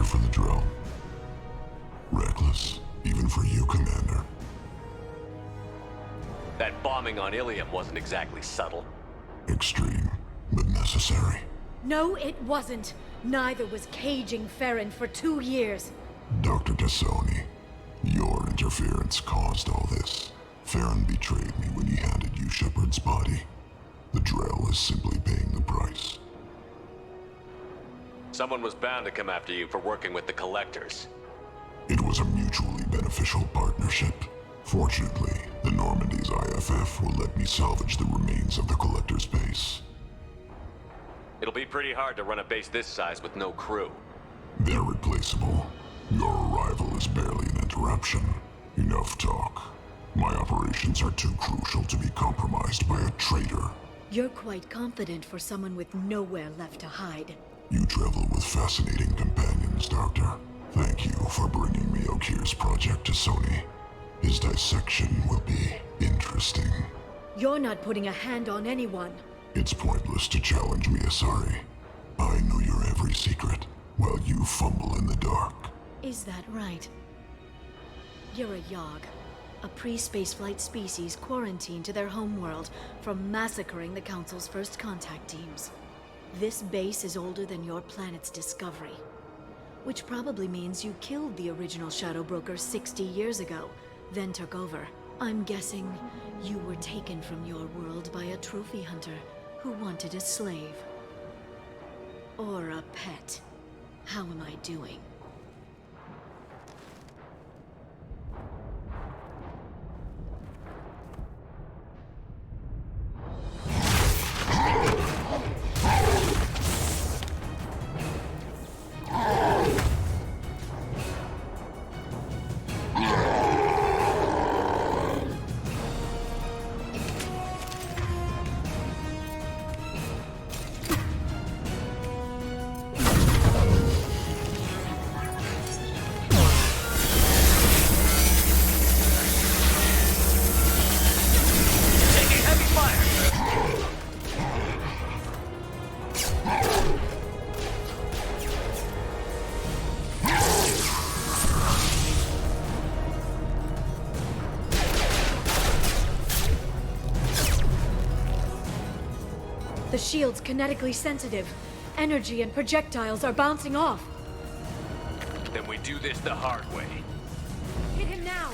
for the drone. Reckless, even for you, Commander. That bombing on Ilium wasn't exactly subtle. Extreme, but necessary. No, it wasn't. Neither was caging Farron for 2 years. Dr. T'Soni, your interference caused all this. Farron betrayed me when he handed you Shepard's body. The Drell is simply paying the price. Someone was bound to come after you for working with the Collectors. It was a mutually beneficial partnership. Fortunately, the Normandy's IFF will let me salvage the remains of the Collector's base. It'll be pretty hard to run a base this size with no crew. They're replaceable. Your arrival is barely an interruption. Enough talk. My operations are too crucial to be compromised by a traitor. You're quite confident for someone with nowhere left to hide. You travel with fascinating companions, Doctor. Thank you for bringing me Okir's project to Sony. His dissection will be interesting. You're not putting a hand on anyone. It's pointless to challenge me, Asari. I know your every secret, while you fumble in the dark. Is that right? You're a Yogg, a pre-spaceflight species quarantined to their homeworld from massacring the Council's first contact teams. This base is older than your planet's discovery, which probably means you killed the original Shadow Broker 60 years ago, then took over. I'm guessing you were taken from your world by a trophy hunter who wanted a slave. Or a pet. How am I doing? The shield's kinetically sensitive. Energy and projectiles are bouncing off. Then we do this the hard way. Hit him now!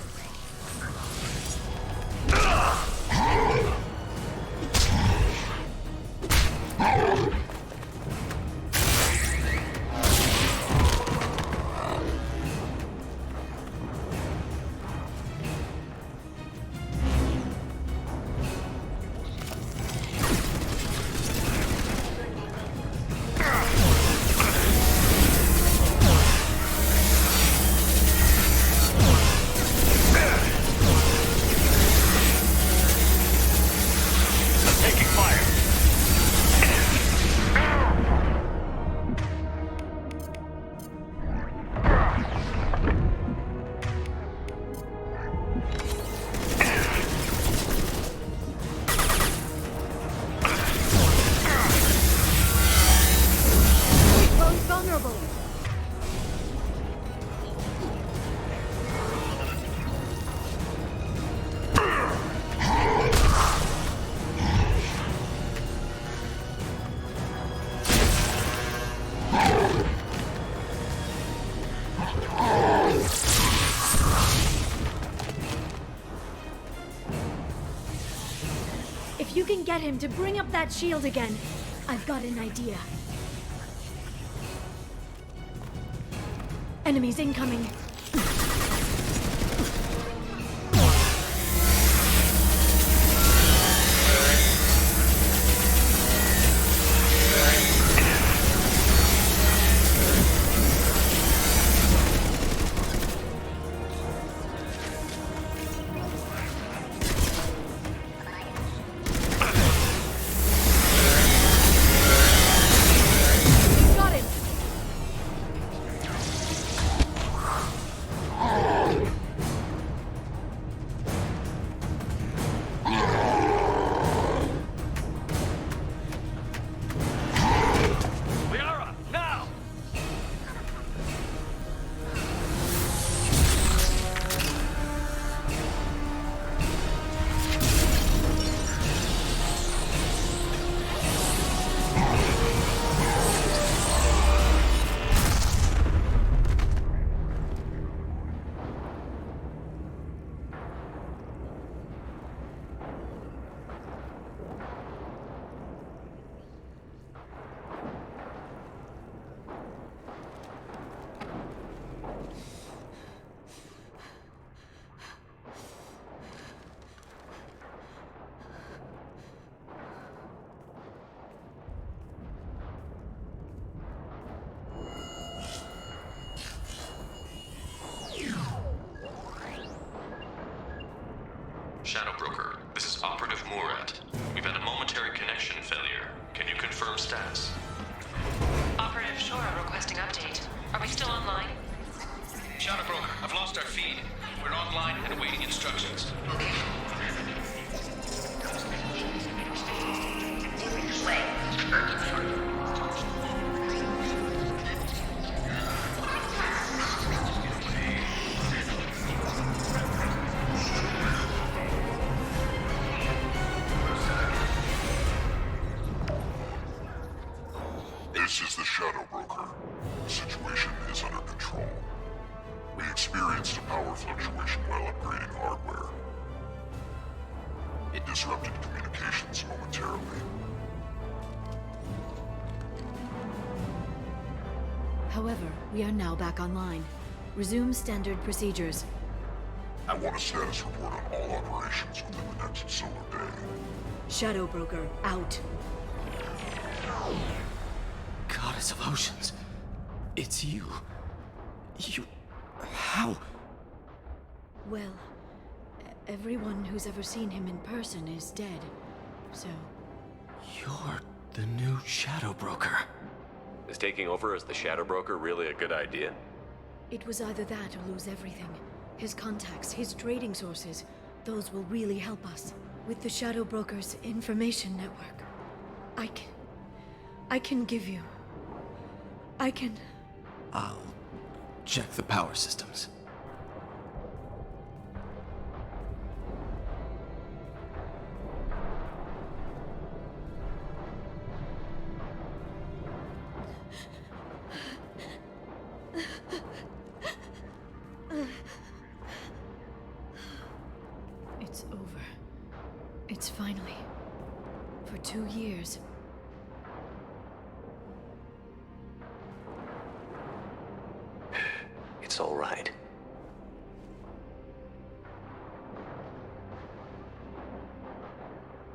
If you can get him to bring up that shield again, I've got an idea. Enemies incoming. Shadow Broker, this is Operative Murat. We've had a momentary connection failure. Can you confirm status? Operative Shora requesting update. Are we still online? Shadow Broker, I've lost our feed. We're online and awaiting instructions. This is the Shadow Broker. The situation is under control. We experienced a power fluctuation while upgrading hardware. It disrupted communications momentarily. However, we are now back online. Resume standard procedures. I want a status report on all operations within the next solar day. Shadow Broker, out. Goddess of Oceans. It's you. You... How? Well, everyone who's ever seen him in person is dead. So, You're the new Shadow Broker. Is taking over as the Shadow Broker really a good idea? it was either that or lose everything. His contacts, his trading sources, those will really help us. With the Shadow Broker's information network, I can give you... I'll check the power systems. It's over. It's finally... For 2 years. It's all right.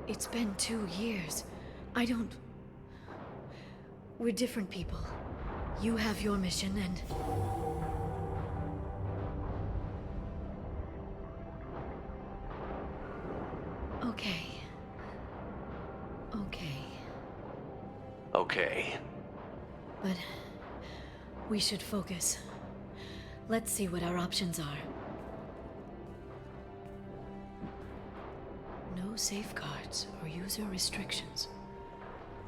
It's been 2 years. I don't... We're different people. You have your mission and... Okay. Okay. But... we should focus. Let's see what our options are. No safeguards or user restrictions.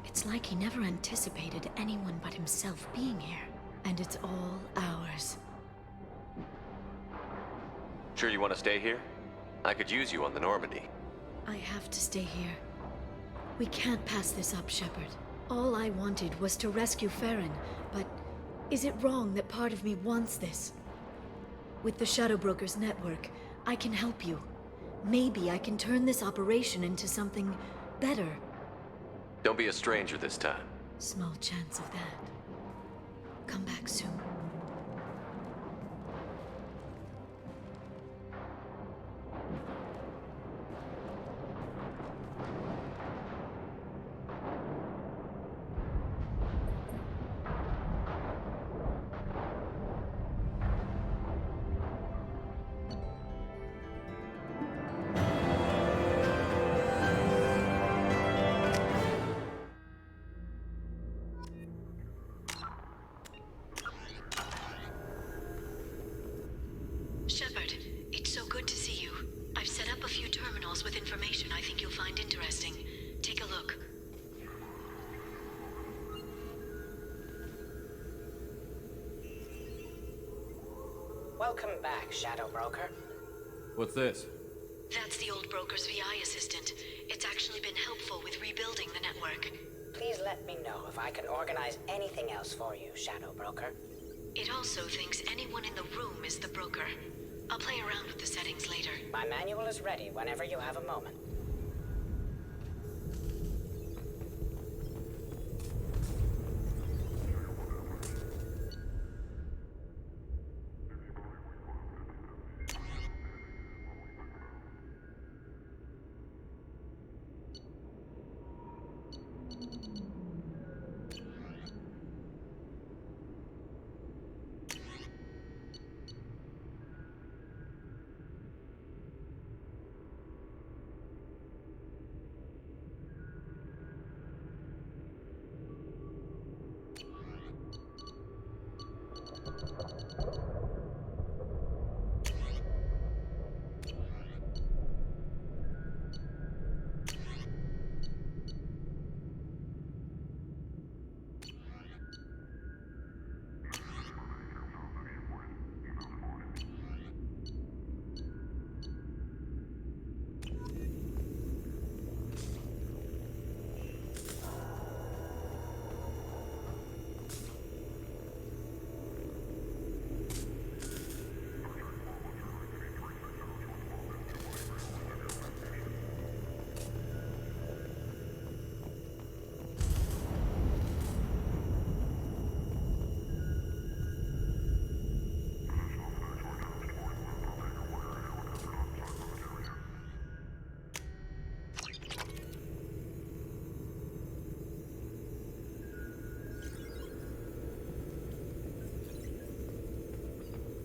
It's like he never anticipated anyone but himself being here. And it's all ours. Sure you want to stay here? I could use you on the Normandy. I have to stay here. We can't pass this up, Shepard. All I wanted was to rescue Farron, but is it wrong that part of me wants this? With the Shadow Broker's network, I can help you. Maybe I can turn this operation into something better. Don't be a stranger this time. Small chance of that. Come back soon. Shepard, it's so good to see you. I've set up a few terminals with information I think you'll find interesting. Take a look. Welcome back, Shadow Broker. What's this? That's the old broker's VI assistant. It's actually been helpful with rebuilding the network. Please let me know if I can organize anything else for you, Shadow Broker. It also thinks anyone in the room is the broker. I'll play around with the settings later. My manual is ready whenever you have a moment.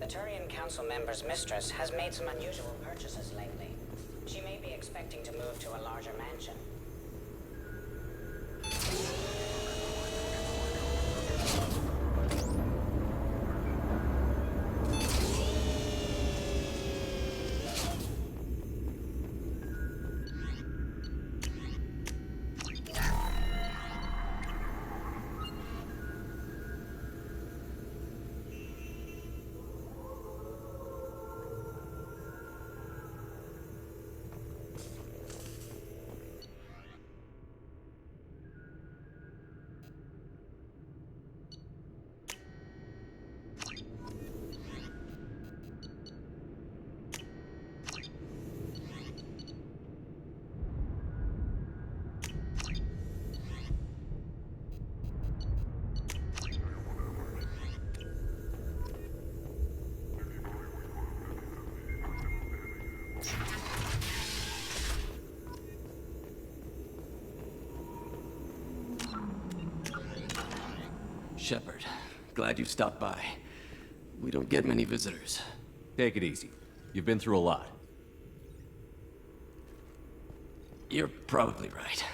Turian Council member's mistress has made some unusual purchases lately. She may be expecting to move to a larger mansion. Shepard, glad you stopped by. We don't get many visitors. Take it easy. You've been through a lot. You're probably right.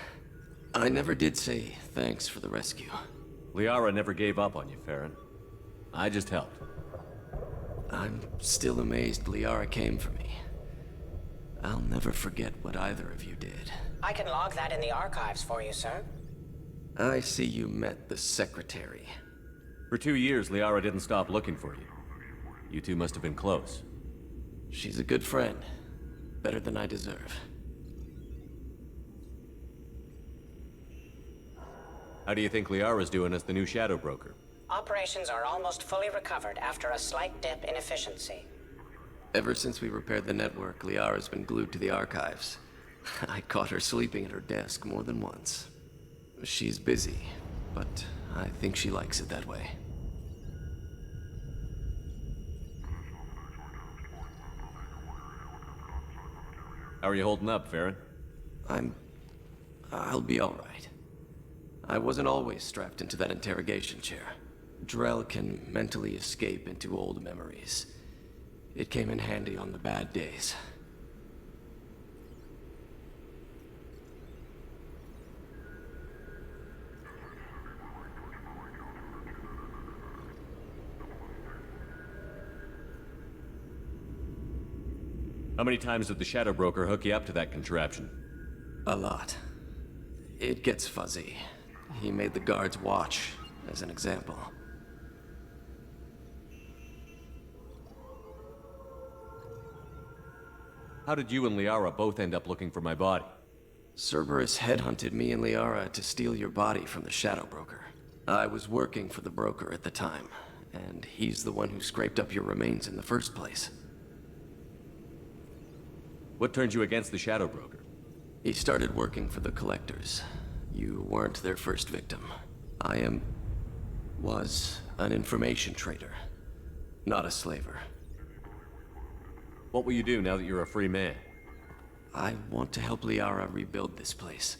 I never did say thanks for the rescue. Liara never gave up on you, Farron. I just helped. I'm still amazed Liara came for me. I'll never forget what either of you did. I can log that in the archives for you, sir. I see you met the Secretary. For 2 years, Liara didn't stop looking for you. You two must have been close. She's a good friend. Better than I deserve. How do you think Liara's doing as the new Shadow Broker? Operations are almost fully recovered after a slight dip in efficiency. Ever since we repaired the network, Liara's been glued to the archives. I caught her sleeping at her desk more than once. She's busy, but I think she likes it that way. How are you holding up, Farron? I'll be all right. I wasn't always strapped into that interrogation chair. Drell can mentally escape into old memories. It came in handy on the bad days. How many times did the Shadow Broker hook you up to that contraption? A lot. It gets fuzzy. He made the guards watch, as an example. How did you and Liara both end up looking for my body? Cerberus headhunted me and Liara to steal your body from the Shadow Broker. I was working for the broker at the time, and he's the one who scraped up your remains in the first place. What turned you against the Shadow Broker? He started working for the Collectors. You weren't their first victim. Was an information trader, not a slaver. What will you do now that you're a free man? I want to help Liara rebuild this place.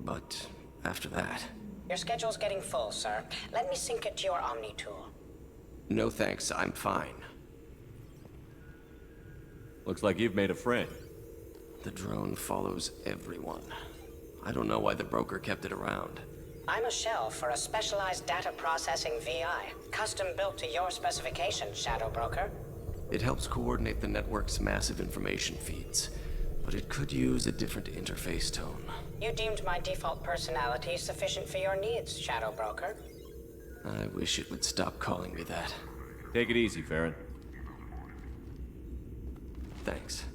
But after that... Your schedule's getting full, sir. Let me sync it to your Omni tool. No thanks, I'm fine. Looks like you've made a friend. The drone follows everyone. I don't know why the broker kept it around. I'm a shell for a specialized data processing VI, custom built to your specifications, Shadow Broker. It helps coordinate the network's massive information feeds, but it could use a different interface tone. You deemed my default personality sufficient for your needs, Shadow Broker. I wish it would stop calling me that. Take it easy, Farron. Thanks.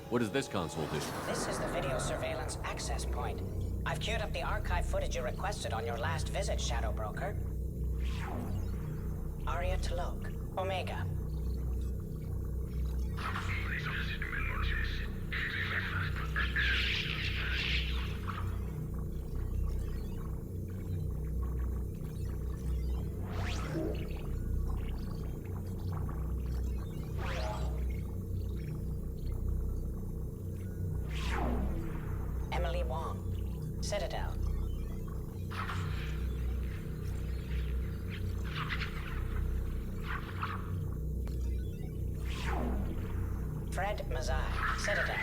What does this console do? This is the video surveillance access point. I've queued up the archive footage you requested on your last visit, Shadow Broker. Aria T'Loak, Omega. Citadel. Fred Mazai, Citadel.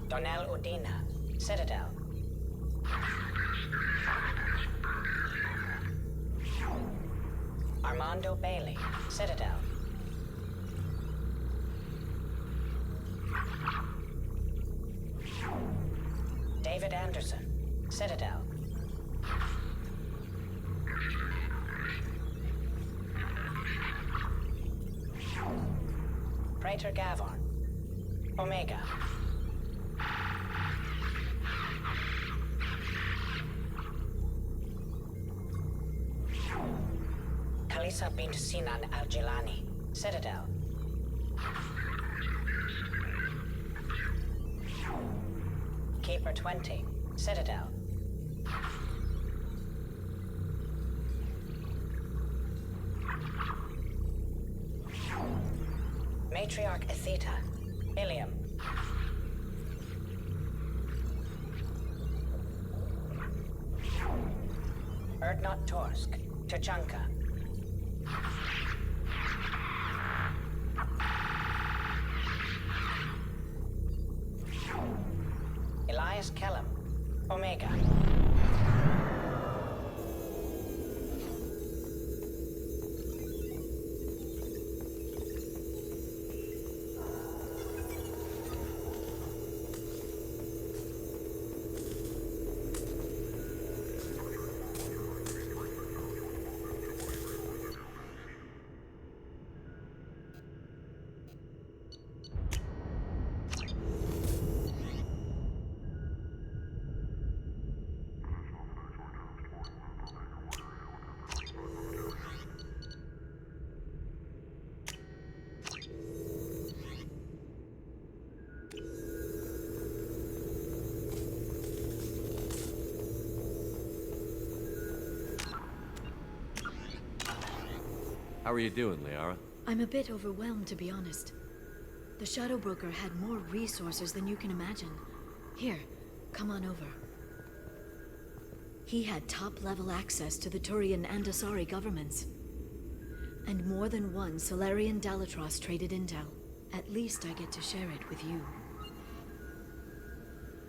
Donnell Udina, Citadel. Armando Bailey, Citadel. David Anderson, Citadel. Praetor Gavorn, Omega. Khalisa bint Sinan al-Jilani, Citadel. Keeper 20, Citadel. Matriarch Atheta, Ilium. Erdnot Torsk, Tachanka. Elias Kellum, Omega. How are you doing, Liara? I'm a bit overwhelmed, to be honest. The Shadow Broker had more resources than you can imagine. Here, come on over. He had top-level access to the Turian and Asari governments. And more than one Solarian Dalatros traded intel. At least I get to share it with you.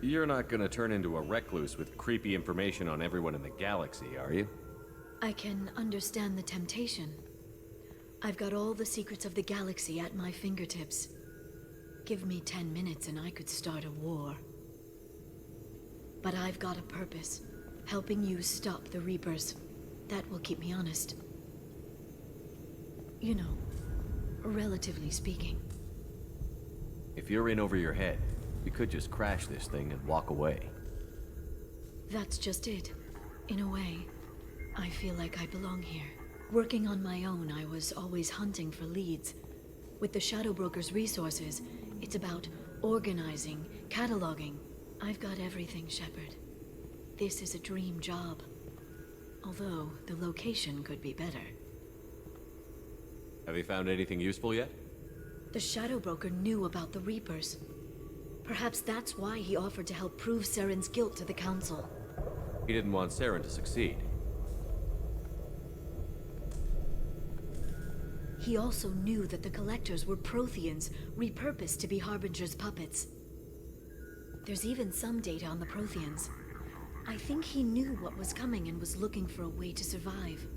You're not gonna turn into a recluse with creepy information on everyone in the galaxy, are you? I can understand the temptation. I've got all the secrets of the galaxy at my fingertips. Give me 10 minutes and I could start a war. But I've got a purpose. Helping you stop the Reapers. That will keep me honest. You know, relatively speaking. If you're in over your head, you could just crash this thing and walk away. That's just it. In a way, I feel like I belong here. Working on my own, I was always hunting for leads. With the Shadow Broker's resources, it's about organizing, cataloging. I've got everything, Shepard. This is a dream job. Although, the location could be better. Have you found anything useful yet? The Shadow Broker knew about the Reapers. Perhaps that's why he offered to help prove Saren's guilt to the Council. He didn't want Saren to succeed. He also knew that the Collectors were Protheans, repurposed to be Harbinger's puppets. There's even some data on the Protheans. I think he knew what was coming and was looking for a way to survive.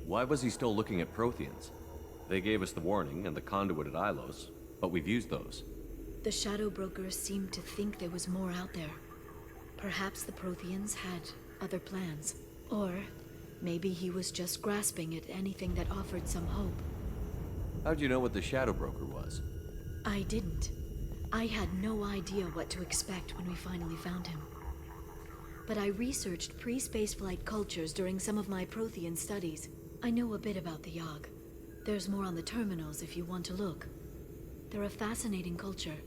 Why was he still looking at Protheans? They gave us the warning and the conduit at Ilos, but we've used those. The Shadow Broker seemed to think there was more out there. Perhaps the Protheans had other plans. Or maybe he was just grasping at anything that offered some hope. How'd you know what the Shadow Broker was? I didn't. I had no idea what to expect when we finally found him. But I researched pre-spaceflight cultures during some of my Prothean studies. I know a bit about the Yogg. There's more on the terminals if you want to look. They're a fascinating culture,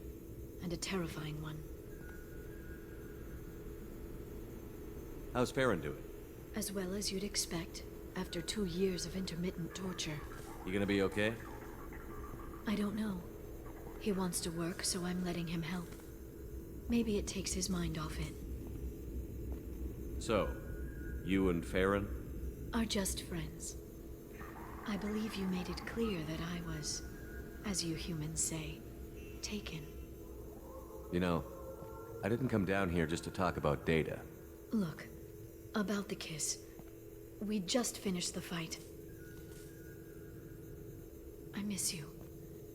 and a terrifying one. How's Farron doing? As well as you'd expect, after 2 years of intermittent torture. You gonna be okay? I don't know. He wants to work, so I'm letting him help. Maybe it takes his mind off it. So, you and Farron? Are just friends. I believe you made it clear that I was, as you humans say, taken. You know, I didn't come down here just to talk about Data. Look, about the kiss. We just finished the fight. I miss you,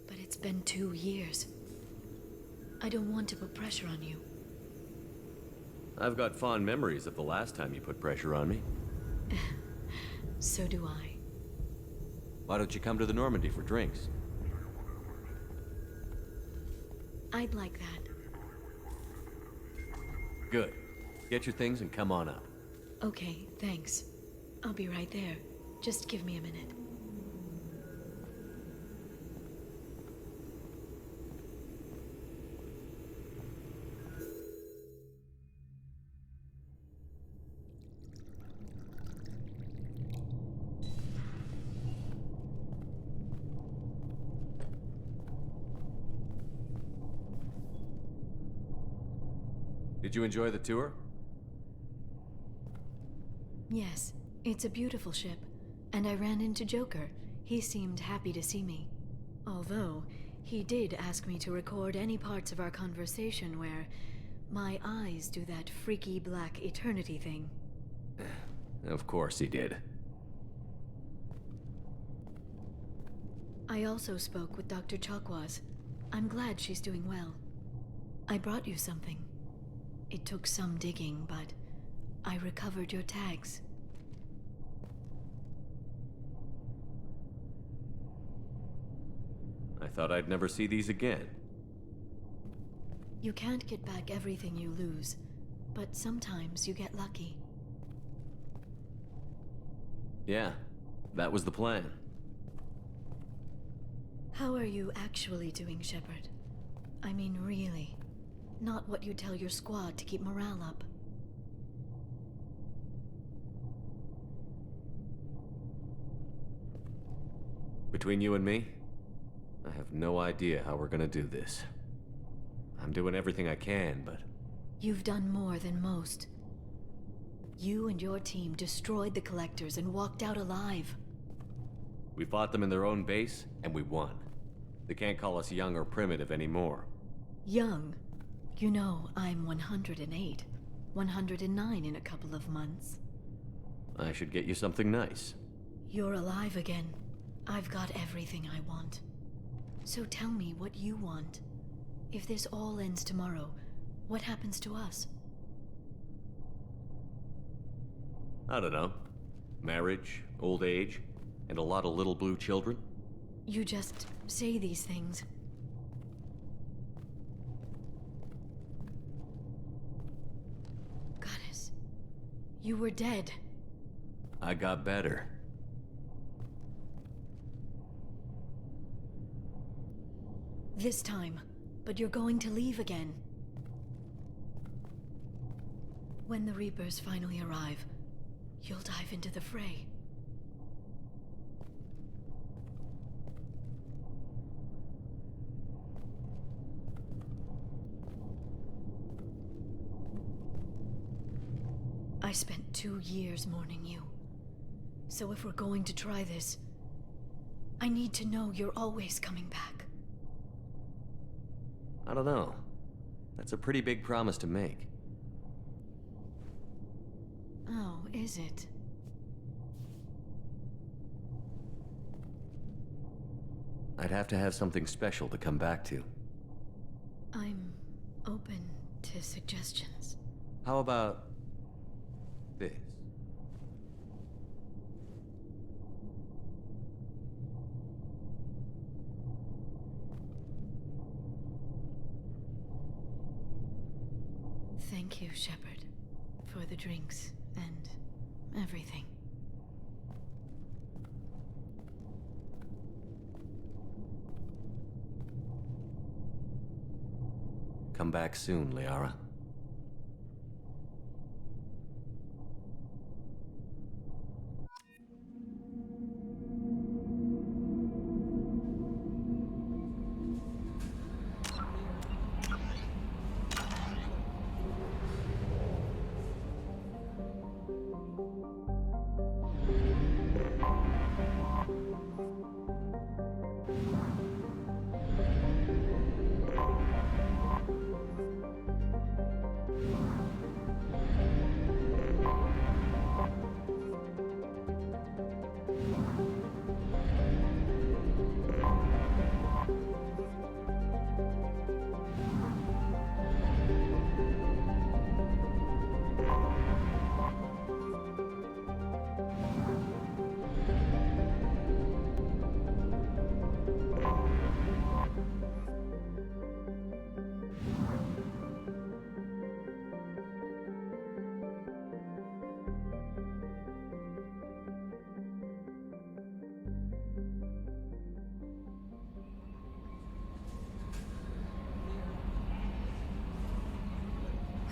but it's been 2 years. I don't want to put pressure on you. I've got fond memories of the last time you put pressure on me. So do I. Why don't you come to the Normandy for drinks? I'd like that. Good. Get your things and come on up. Okay, thanks. I'll be right there. Just give me a minute. Did you enjoy the tour? Yes, it's a beautiful ship. And I ran into Joker. He seemed happy to see me. Although, he did ask me to record any parts of our conversation where my eyes do that freaky black eternity thing. Of course he did. I also spoke with Dr. Chakwas. I'm glad she's doing well. I brought you something. It took some digging, but I recovered your tags. I thought I'd never see these again. You can't get back everything you lose, but sometimes you get lucky. Yeah, that was the plan. How are you actually doing, Shepard? I mean, really. Not what you tell your squad to keep morale up. Between you and me, I have no idea how we're gonna do this. I'm doing everything I can, but... You've done more than most. You and your team destroyed the Collectors and walked out alive. We fought them in their own base, and we won. They can't call us young or primitive anymore. Young? You know, I'm 108. 109 in a couple of months. I should get you something nice. You're alive again. I've got everything I want. So tell me what you want. If this all ends tomorrow, what happens to us? I don't know. Marriage, old age, and a lot of little blue children? You just say these things. Goddess, you were dead. I got better. This time, but you're going to leave again. When the Reapers finally arrive, you'll dive into the fray. I spent 2 years mourning you. So if we're going to try this, I need to know you're always coming back. I don't know. That's a pretty big promise to make. Oh, is it? I'd have to have something special to come back to. I'm open to suggestions. How about this? Thank you, Shepard, for the drinks and everything. Come back soon, Liara.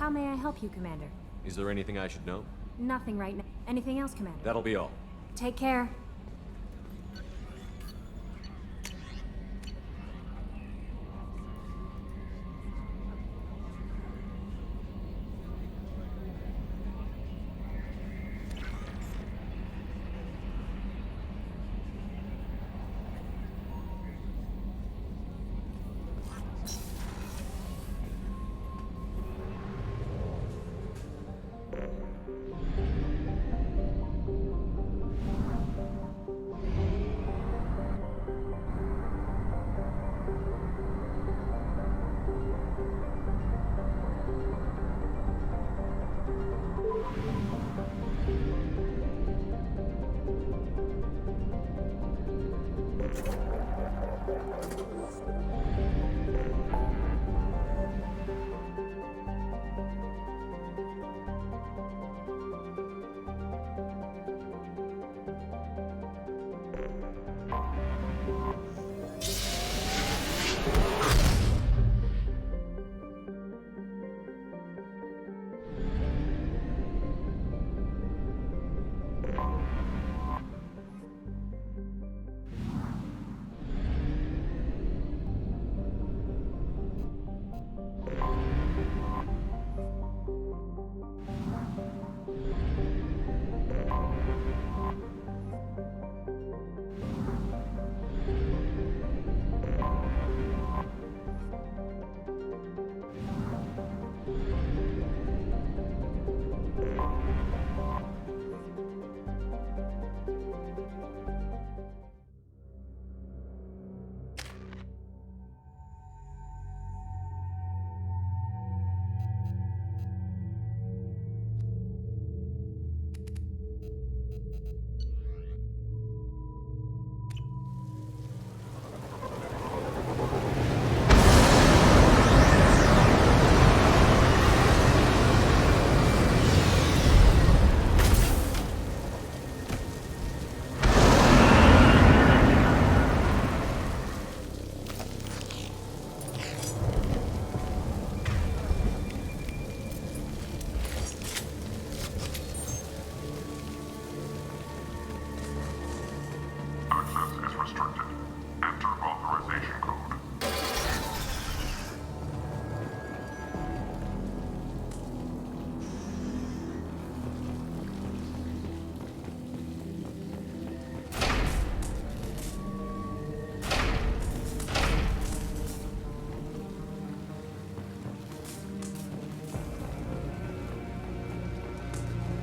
How may I help you, Commander? Is there anything I should know? Nothing right now. Anything else, Commander? That'll be all. Take care.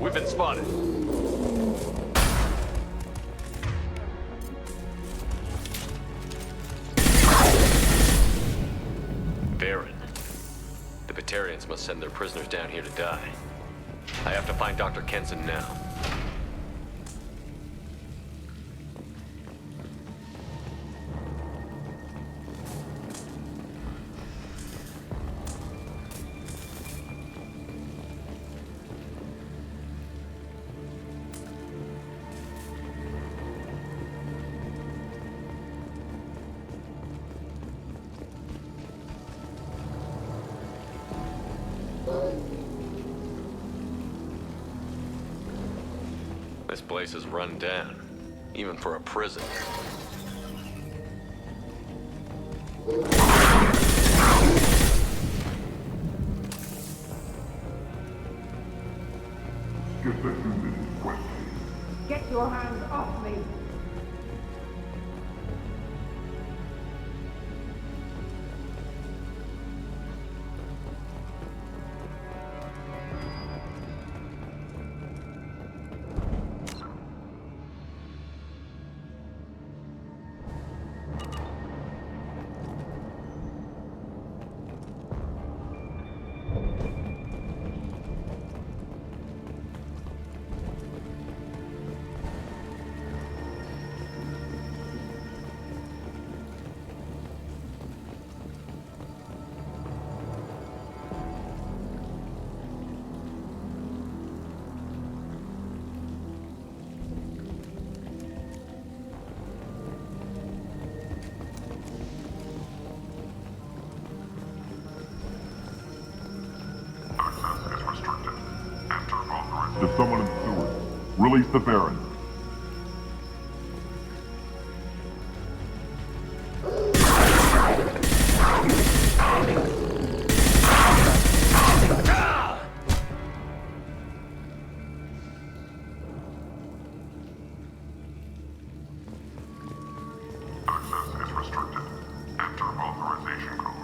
We've been spotted. Baron. The Batarians must send their prisoners down here to die. I have to find Dr. Kenson now. This place is run down, even for a prison. Get the human quickly. Get your hands off me! There's someone in the sewers. Release the Farron. Access is restricted. Enter authorization code.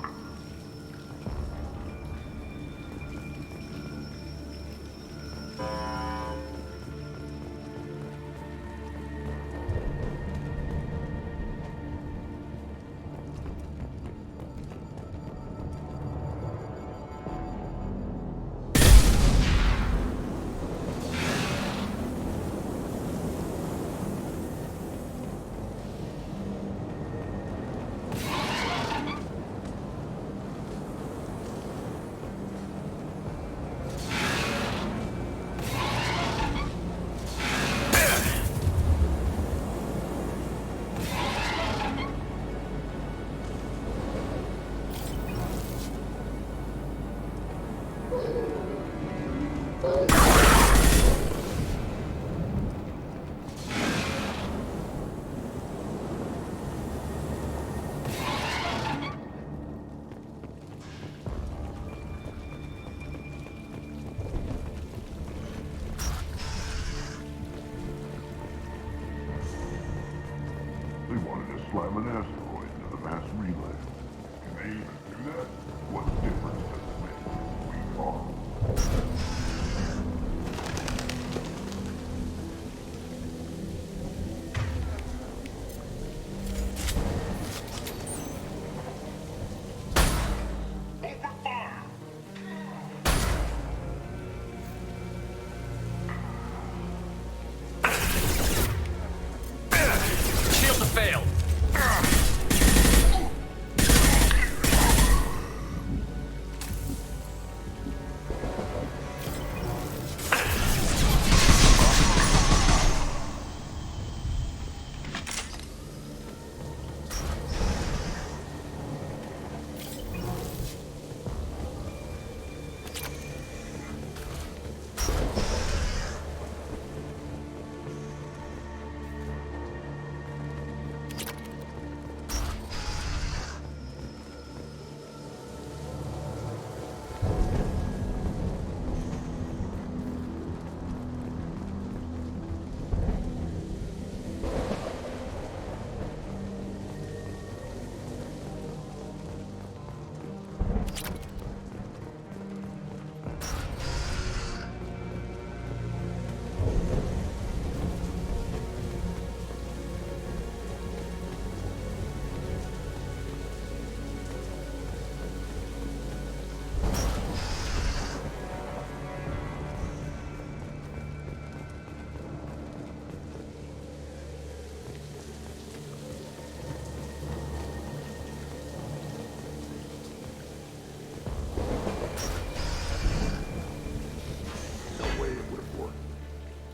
They wanted to slam an asteroid into the mass relay. Can they even do that? What difference does it make? We are. Shields have failed.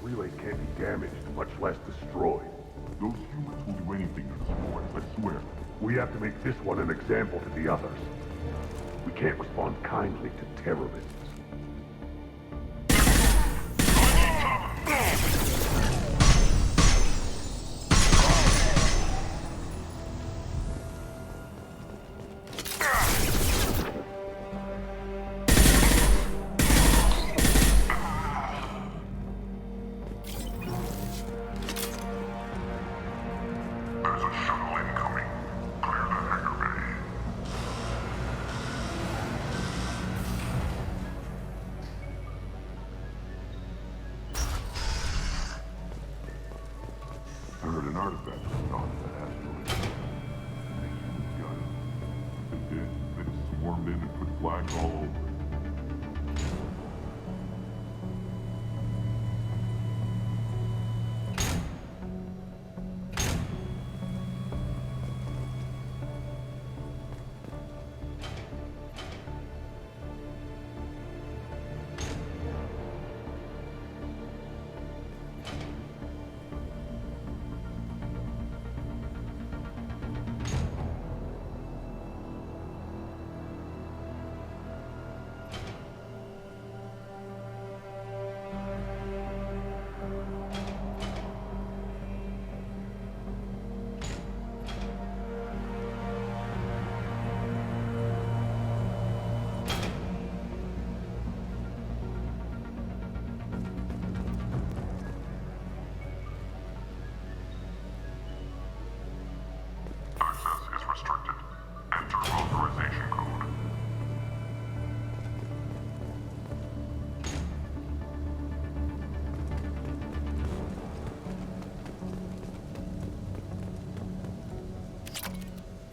Relay can't be damaged, much less destroyed. Those humans will do anything to destroy it, I swear. We have to make this one an example to the others. We can't respond kindly to terrorists. There's a shuttle incoming. Clear the hangar bay. I heard an artifact was found in that asteroid. The humans got it. They did. They swarmed in and put flags all over it.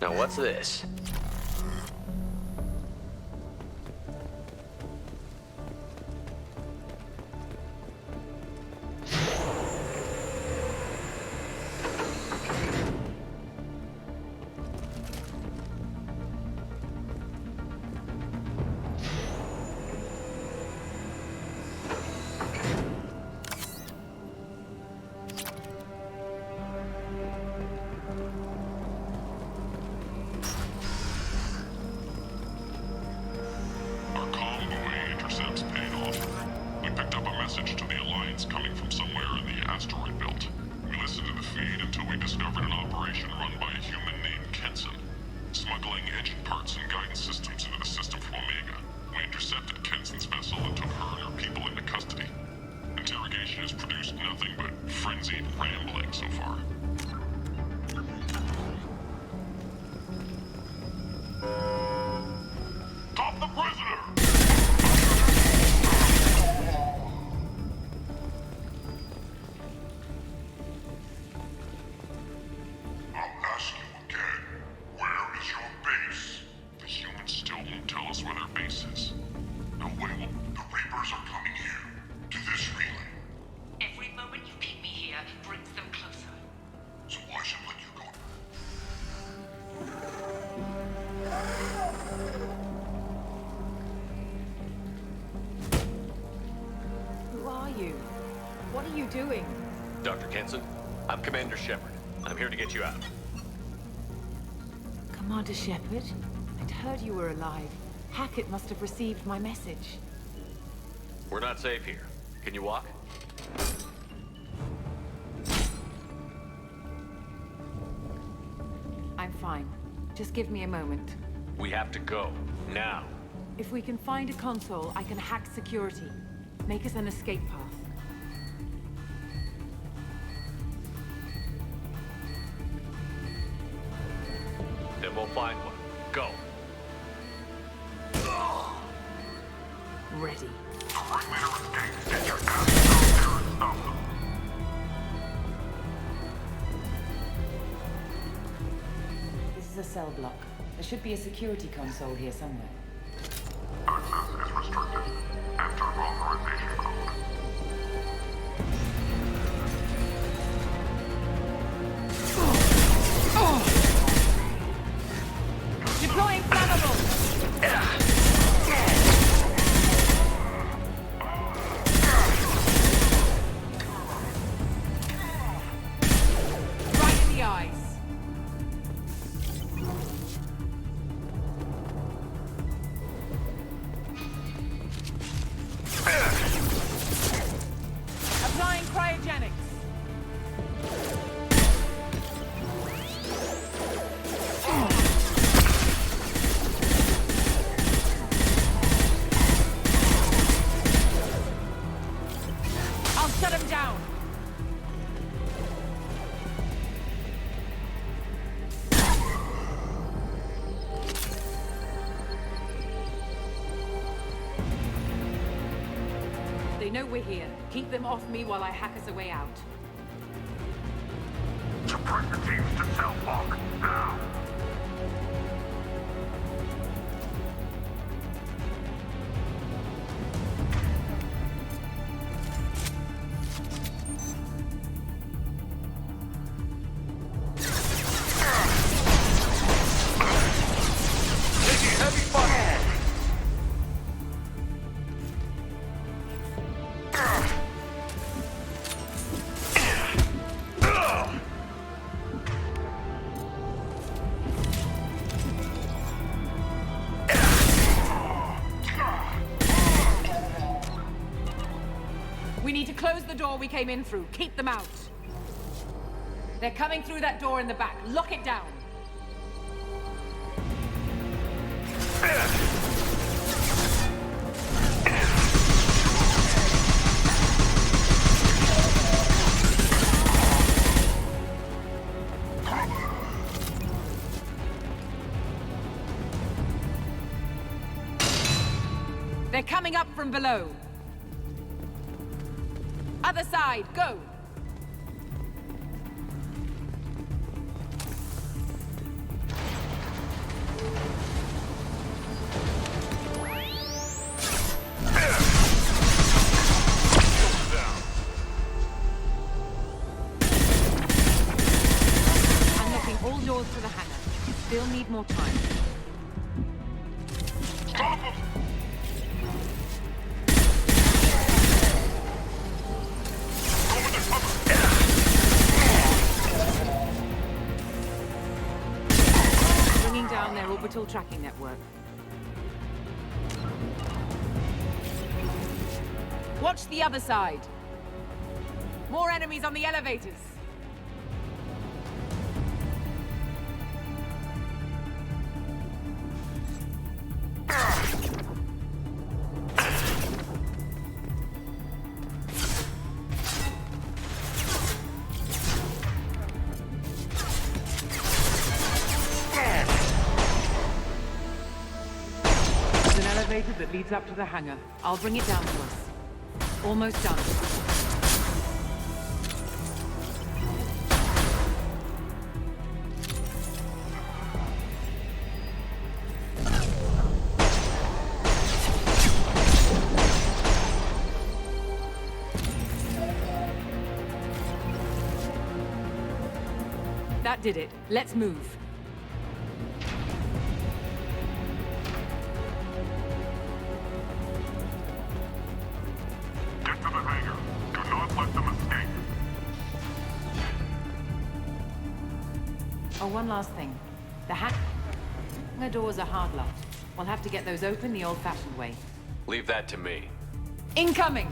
Now what's this? Our convoy intercepts paid off. We picked up a message to the Alliance coming from somewhere in the asteroid belt. We listened to the feed until we discovered an operation run by a human named Kenson, smuggling engine parts and guidance systems into the system from Omega. We intercepted Kenson's vessel and took her and her people into custody. Interrogation has produced nothing but frenzied rambling so far. Stop the prisoner! I'll ask you again. Where is your base? The humans still won't tell us where their base is. No way will... The Reapers are coming here. To this relay. Every moment you keep me here brings them closer. So why should I let you go? Who are you? What are you doing? Dr. Kenson, I'm Commander Shepard. I'm here to get you out. Commander Shepard? I'd heard you were alive. Hackett must have received my message. We're not safe here. Can you walk? I'm fine. Just give me a moment. We have to go. Now. If we can find a console, I can hack security. Make us an escape path. Then we'll find one. Go. Ready. This is a cell block. There should be a security console here somewhere. Access is restricted. Enter authorization code. Deploying flammable! Right in the eyes. Applying cryogenics. I'll shut him down. They know we're here. Keep them off me while I hack us a way out. Suppress the teams to cell block. Now! We need to close the door we came in through. Keep them out. They're coming through that door in the back. Lock it down. They're coming up from below. Other side, go! bit more time. Stop him! Go into cover! Bringing down their orbital tracking network. Watch the other side. More enemies on the elevators. There's an elevator that leads up to the hangar. I'll bring it down to us. Almost done. That did it. Let's move. Get to the hangar. Do not let them escape. Oh, one last thing. The hangar doors are hard locked. We'll have to get those open the old-fashioned way. Leave that to me. Incoming!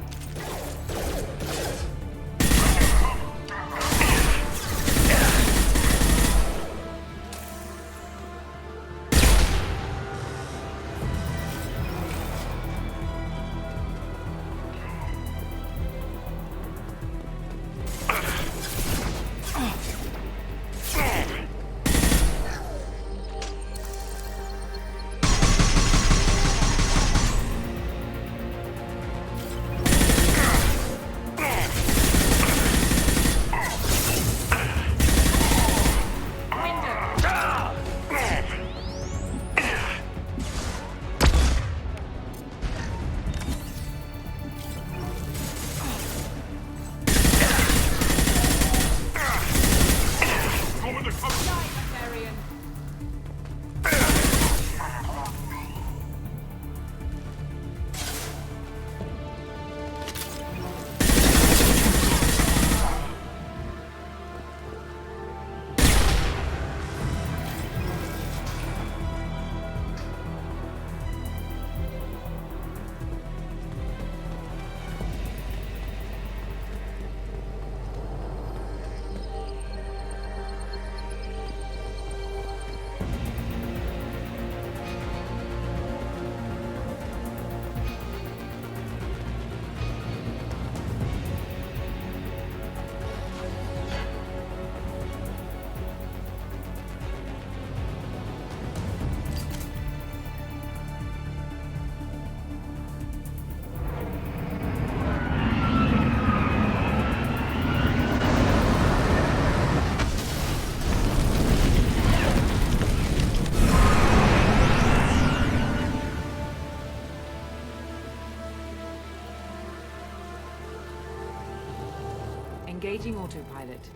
Engaging autopilot.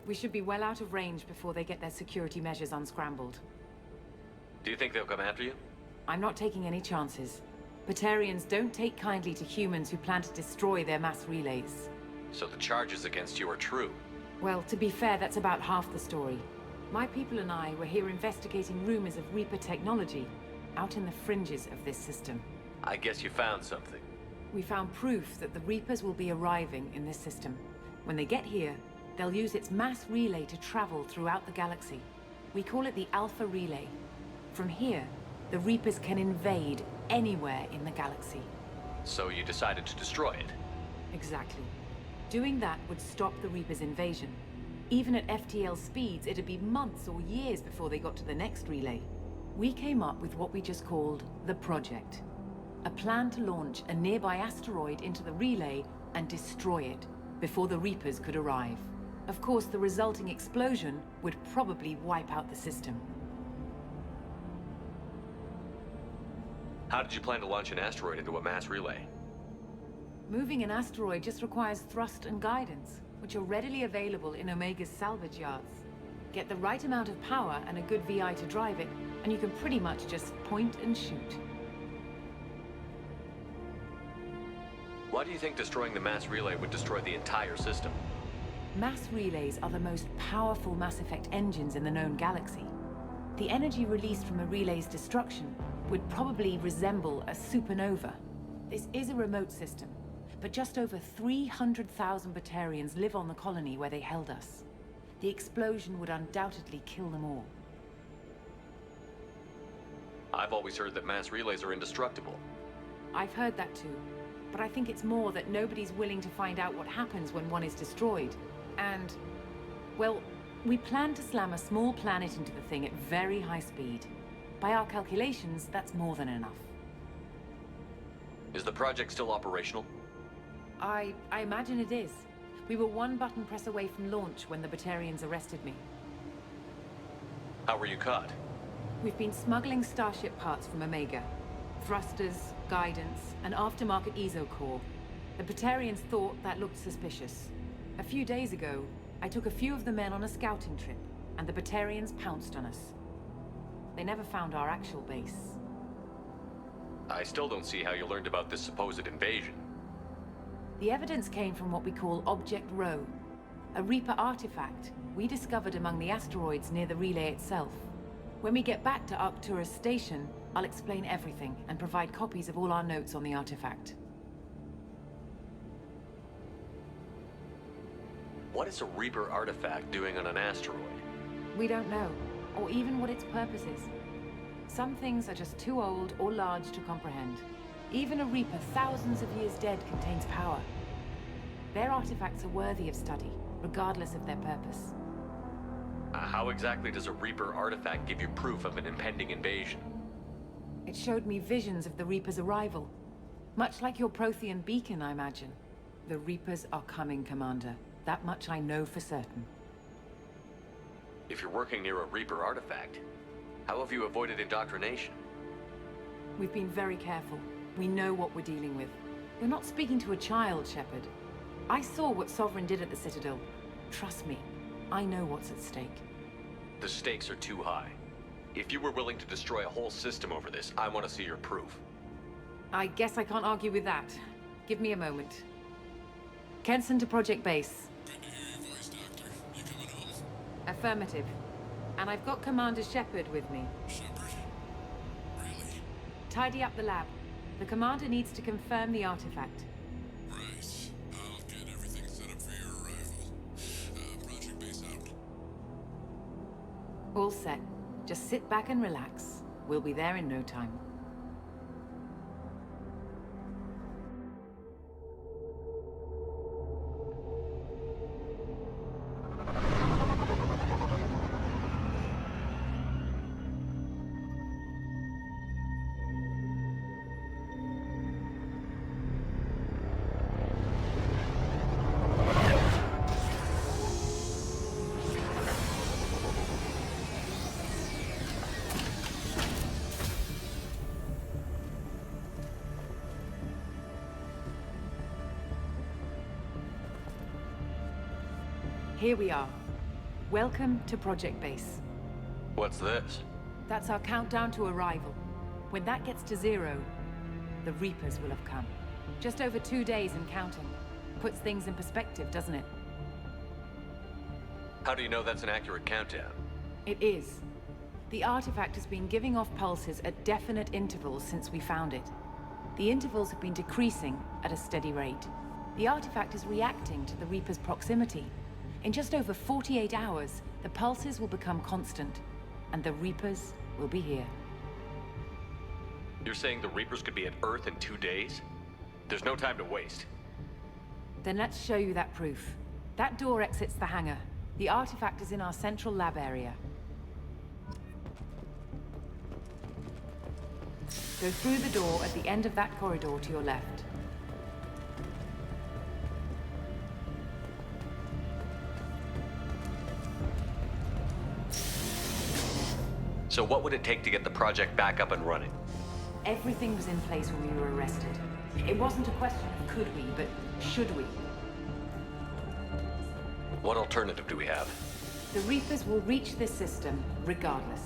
We should be well out of range before they get their security measures unscrambled. Do you think they'll come after you? I'm not taking any chances. Batarians don't take kindly to humans who plan to destroy their mass relays. So the charges against you are true? Well, to be fair, that's about half the story. My people and I were here investigating rumors of Reaper technology, out in the fringes of this system. I guess you found something. We found proof that the Reapers will be arriving in this system. When they get here, they'll use its mass relay to travel throughout the galaxy. We call it the Alpha Relay. From here, the Reapers can invade anywhere in the galaxy. So you decided to destroy it? Exactly. Doing that would stop the Reapers' invasion. Even at FTL speeds, it'd be months or years before they got to the next relay. We came up with what we just called the Project. A plan to launch a nearby asteroid into the relay and destroy it before the Reapers could arrive. Of course, the resulting explosion would probably wipe out the system. How did you plan to launch an asteroid into a mass relay? Moving an asteroid just requires thrust and guidance, which are readily available in Omega's salvage yards. Get the right amount of power and a good VI to drive it, and you can pretty much just point and shoot. Why do you think destroying the mass relay would destroy the entire system? Mass relays are the most powerful Mass Effect engines in the known galaxy. The energy released from a relay's destruction would probably resemble a supernova. This is a remote system, but just over 300,000 Batarians live on the colony where they held us. The explosion would undoubtedly kill them all. I've always heard that mass relays are indestructible. I've heard that too, but I think it's more that nobody's willing to find out what happens when one is destroyed. And, well, we plan to slam a small planet into the thing at very high speed. By our calculations, that's more than enough. Is the project still operational? I imagine it is. We were one button press away from launch when the Batarians arrested me. How were you caught? We've been smuggling Starship parts from Omega. Thrusters, guidance, and aftermarket ESO core. The Batarians thought that looked suspicious. A few days ago, I took a few of the men on a scouting trip, and the Batarians pounced on us. They never found our actual base. I still don't see how you learned about this supposed invasion. The evidence came from what we call Object Rho, a Reaper artifact we discovered among the asteroids near the relay itself. When we get back to Arcturus Station, I'll explain everything and provide copies of all our notes on the artifact. What is a Reaper artifact doing on an asteroid? We don't know, or even what its purpose is. Some things are just too old or large to comprehend. Even a Reaper thousands of years dead contains power. Their artifacts are worthy of study, regardless of their purpose. How exactly does a Reaper artifact give you proof of an impending invasion? It showed me visions of the Reaper's arrival. Much like your Prothean beacon, I imagine. The Reapers are coming, Commander. That much I know for certain. If you're working near a Reaper artifact, how have you avoided indoctrination? We've been very careful. We know what we're dealing with. You're not speaking to a child, Shepard. I saw what Sovereign did at the Citadel. Trust me, I know what's at stake. The stakes are too high. If you were willing to destroy a whole system over this, I want to see your proof. I guess I can't argue with that. Give me a moment. Kenson to Project Base. Good to hear your voice, Doctor. You coming home? Affirmative. And I've got Commander Shepard with me. Shepard? Really? Tidy up the lab. The Commander needs to confirm the artifact. Right. I'll get everything set up for your arrival. Project Base out. All set. Just sit back and relax. We'll be there in no time. Here we are. Welcome to Project Base. What's this? That's our countdown to arrival. When that gets to 0, the Reapers will have come. Just over 2 days and counting. Puts things in perspective, doesn't it? How do you know that's an accurate countdown? It is. The artifact has been giving off pulses at definite intervals since we found it. The intervals have been decreasing at a steady rate. The artifact is reacting to the Reaper's proximity. In just over 48 hours, the pulses will become constant, and the Reapers will be here. You're saying the Reapers could be at Earth in 2 days? There's no time to waste. Then let's show you that proof. That door exits the hangar. The artifact is in our central lab area. Go through the door at the end of that corridor to your left. So what would it take to get the project back up and running? Everything was in place when we were arrested. It wasn't a question of could we, but should we. What alternative do we have? The Reapers will reach this system, regardless.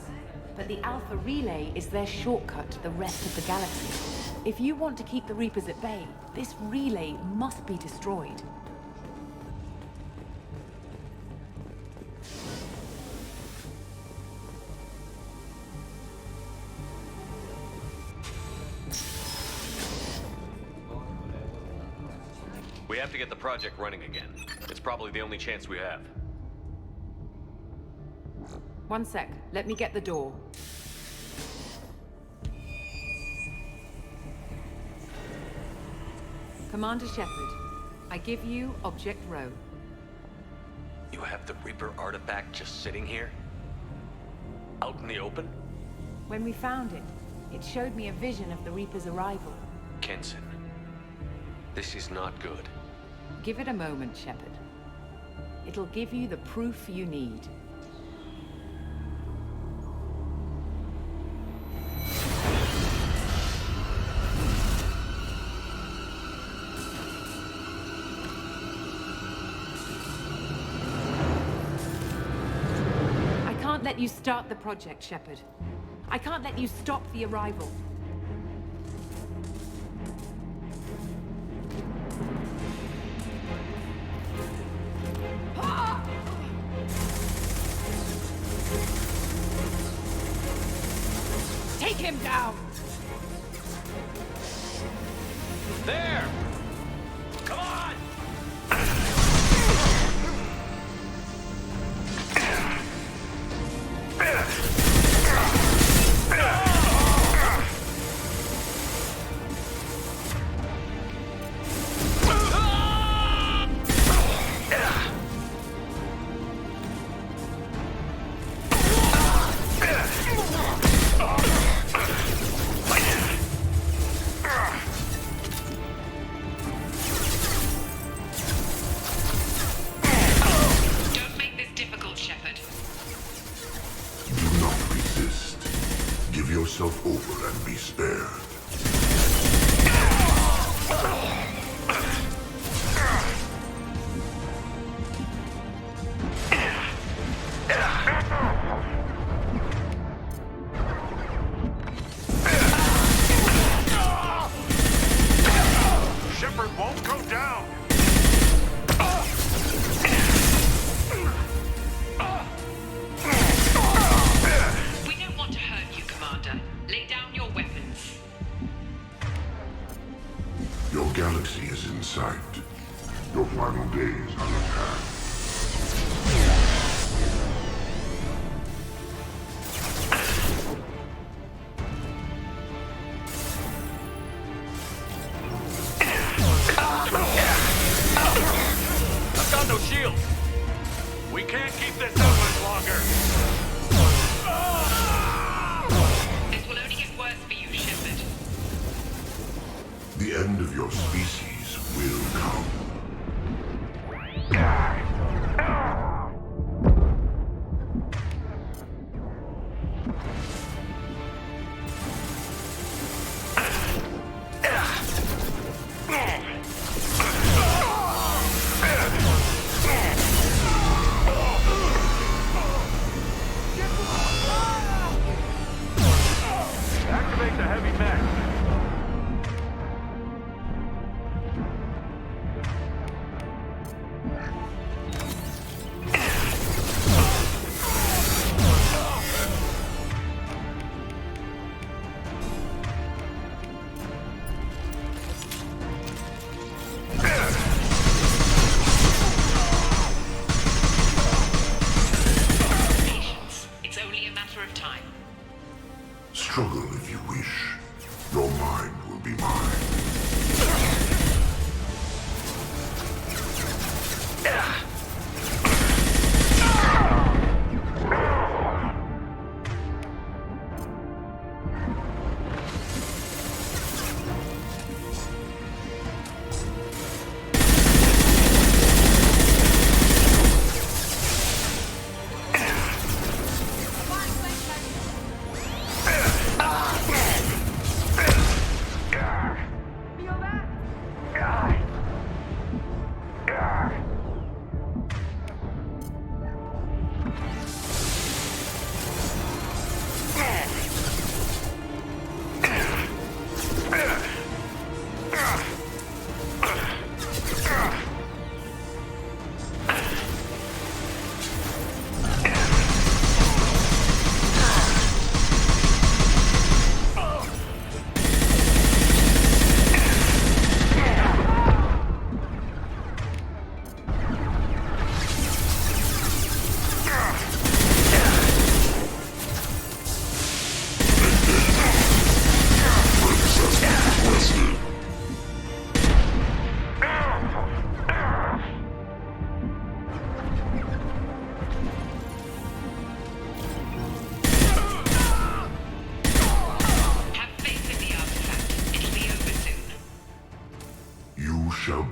But the Alpha Relay is their shortcut to the rest of the galaxy. If you want to keep the Reapers at bay, this relay must be destroyed. We have to get the project running again. It's probably the only chance we have. One sec. Let me get the door. Commander Shepard, I give you Object Rho. You have the Reaper artifact just sitting here? Out in the open? When we found it, it showed me a vision of the Reaper's arrival. Kenson, this is not good. Give it a moment, Shepard. It'll give you the proof you need. I can't let you start the project, Shepard. I can't let you stop the arrival. Take him down! There! Come on! Don't make this difficult, Shepard. Do not resist. Give yourself over and be spared. Shepard won't go down! We don't want to hurt you, Commander. Lay down your weapons. Your galaxy is in sight. Your final days are at hand. I've got no shield! We can't keep this up much longer! This will only get worse for you, Shepard. The end of your species will come. Activate the heavy mech!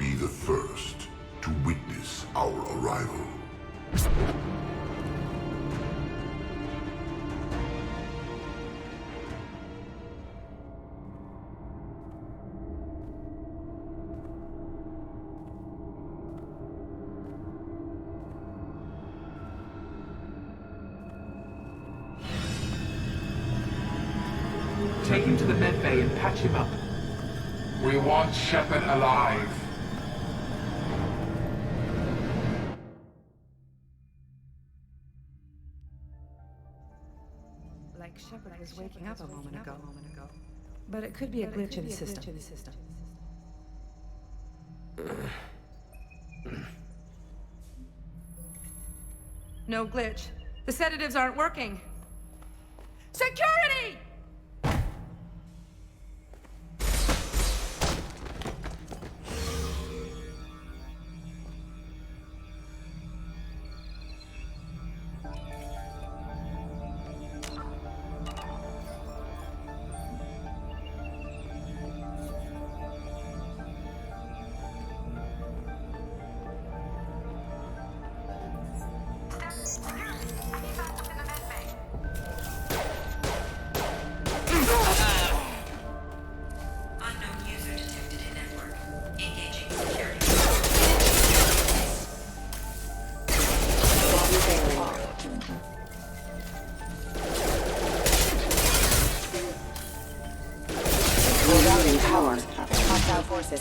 be the first to witness our arrival. Take him to the med bay and patch him up. We want Shepard alive. Like Shepard was waking up a moment ago. But it could be a glitch in the system. No glitch. The sedatives aren't working. Security!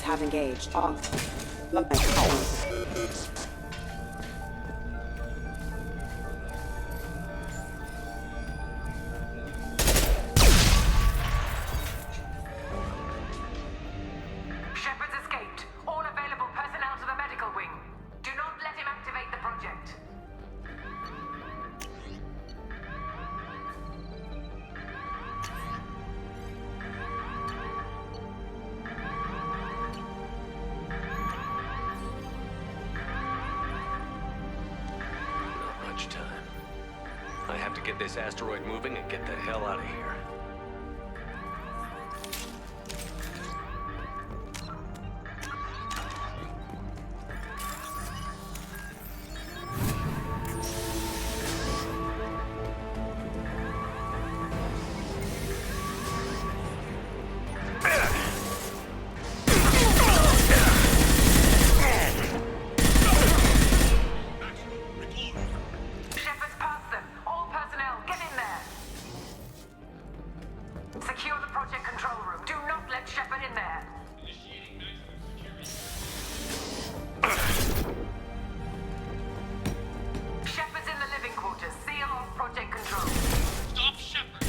Have engaged. Shepard's escaped. All available personnel to the medical wing. Do not let him activate the project. Not much time. I have to get this asteroid moving and get the hell out of here. Shepard's past them. All personnel, get in there. Secure the project control room. Do not let Shepard in there. Shepard's in the living quarters. Seal off project control. Stop Shepard.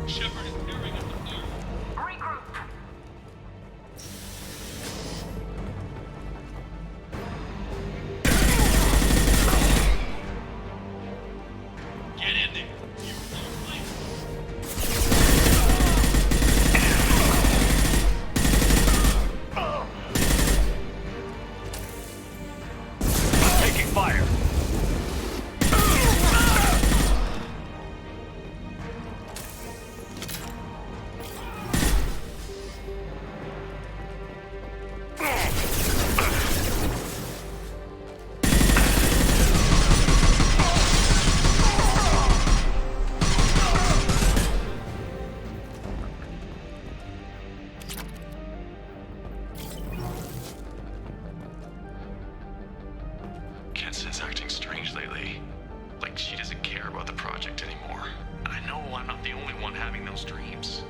Shepard is peering at the blue. Regroup. Get in there. Taking fire! Kenson's acting strange lately. Like she doesn't care about the project anymore. I know I'm not the only one having those dreams.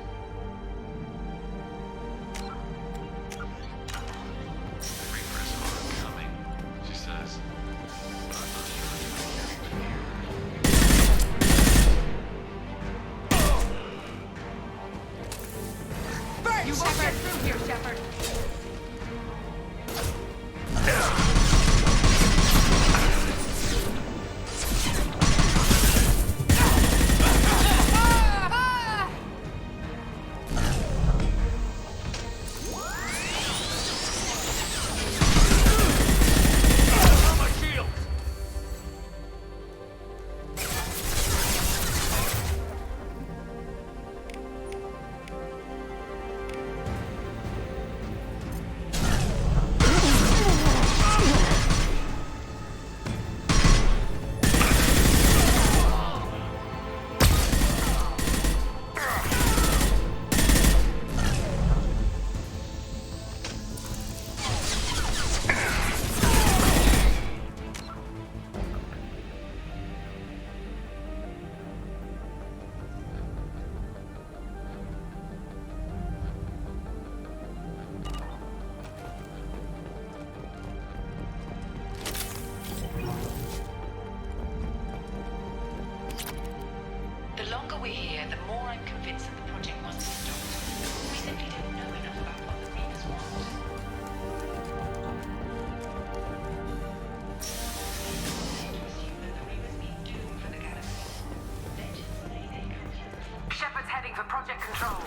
for Project Control.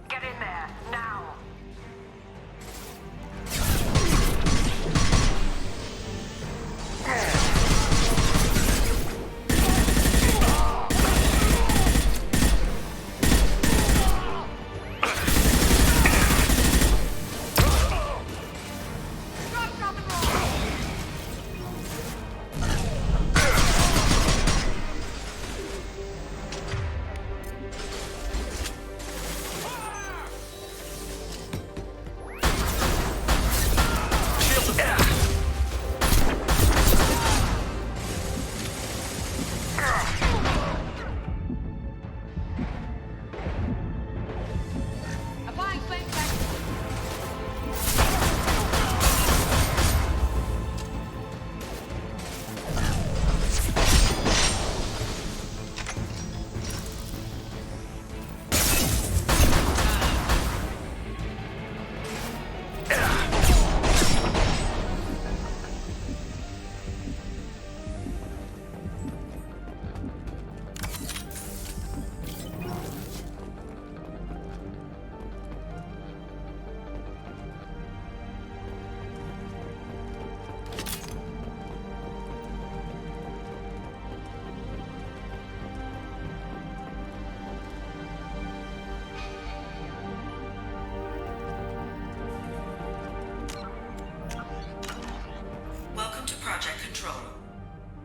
Get in there, now!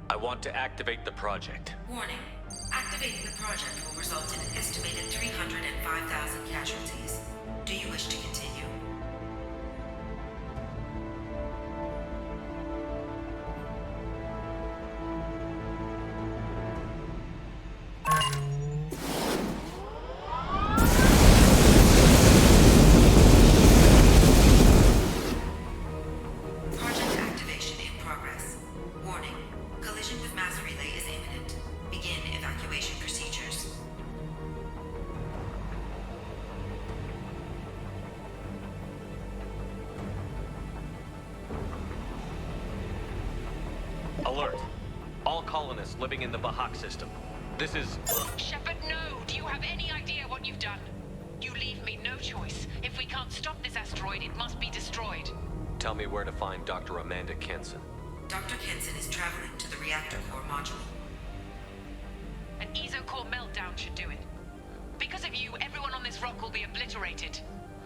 I want to activate the project. Warning. Activating the project will result in an estimated 305,000 casualties. Do you wish to continue? Project activation in progress. Warning. Collision with mass relay is imminent. Begin evacuation procedures. Alert. All colonists living in the Bahak system. This is... Shepard, no! Do you have any idea what you've done? You leave me no choice. If we can't stop this asteroid, it must be destroyed. Tell me where to find Dr. Amanda Kenson. Dr. Kenson is traveling to the reactor core module. An ESO-core meltdown should do it. Because of you, everyone on this rock will be obliterated.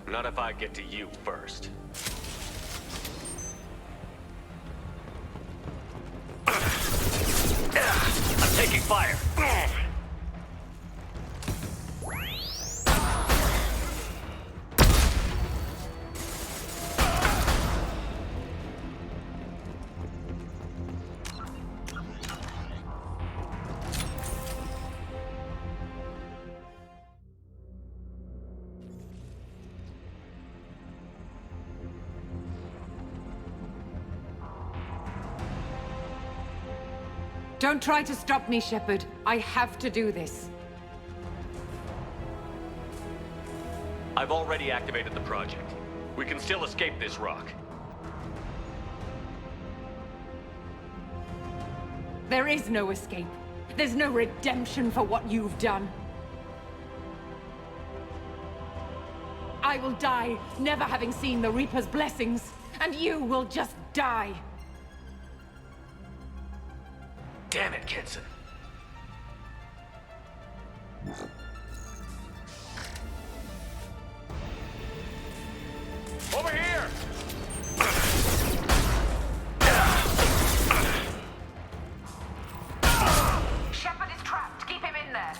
Not if I get to you first. I'm taking fire! Don't try to stop me, Shepard. I have to do this. I've already activated the project. We can still escape this rock. There is no escape. There's no redemption for what you've done. I will die, never having seen the Reaper's blessings, and you will just die. Damn it, Kenson. Over here! Shepard is trapped. Keep him in there.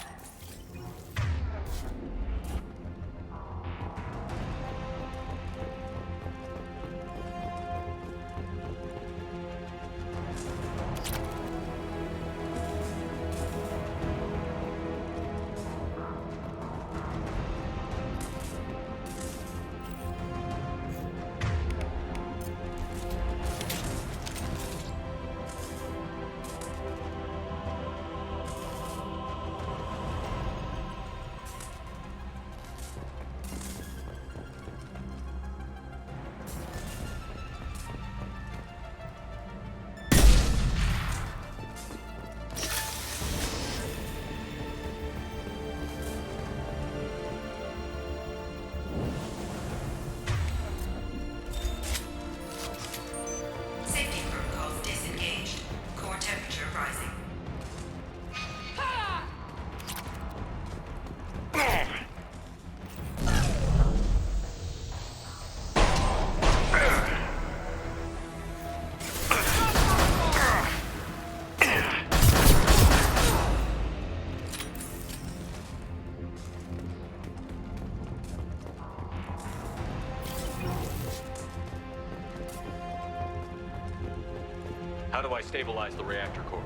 How do I stabilize the reactor core?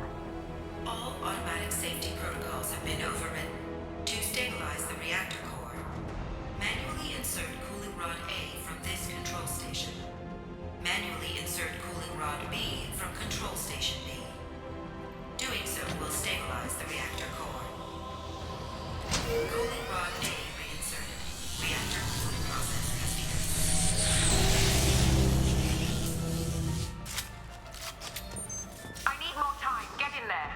All automatic safety protocols have been overridden. To stabilize the reactor core, manually insert cooling rod A from this control station. Manually insert cooling rod B from control station B. Doing so will stabilize the reactor core. Cooling rod A reinserted. Reactor cooling process has begun. I need more time. Get in there.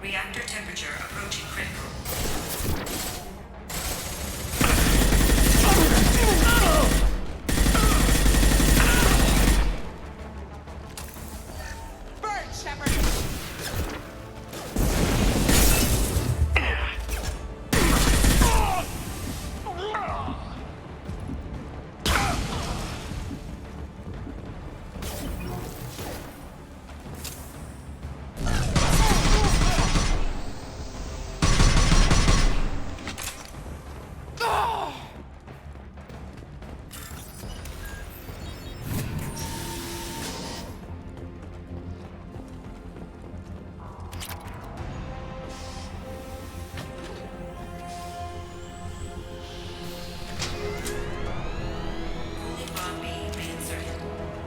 Reactor temperature approaching critical. Burn, Shepard! Cooling rod B reinserted.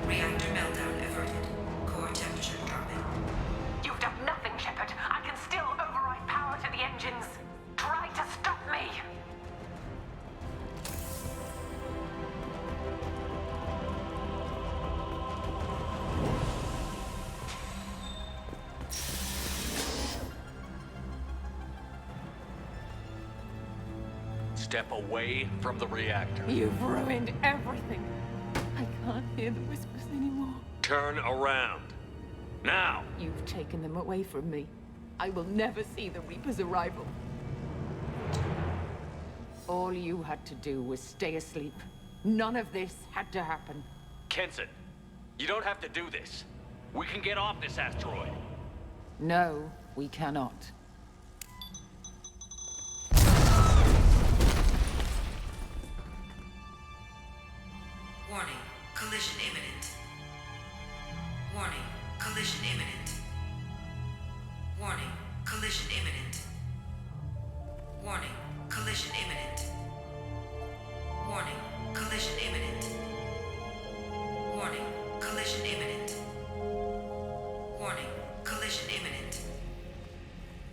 Reactor meltdown averted. Core temperature dropping. You've done nothing, Shepard. I can still override power to the engines. Try to stop me! Step away from the reactor. You've ruined everything. I can't hear the whispers anymore. Turn around. Now! You've taken them away from me. I will never see the Reaper's arrival. All you had to do was stay asleep. None of this had to happen. Kenson, you don't have to do this. We can get off this asteroid. No, we cannot. Warning. Collision imminent. Warning. Collision imminent. Warning. Collision imminent. Warning. Collision imminent. Warning. Collision imminent. Warning. Collision imminent. Warning. Collision imminent.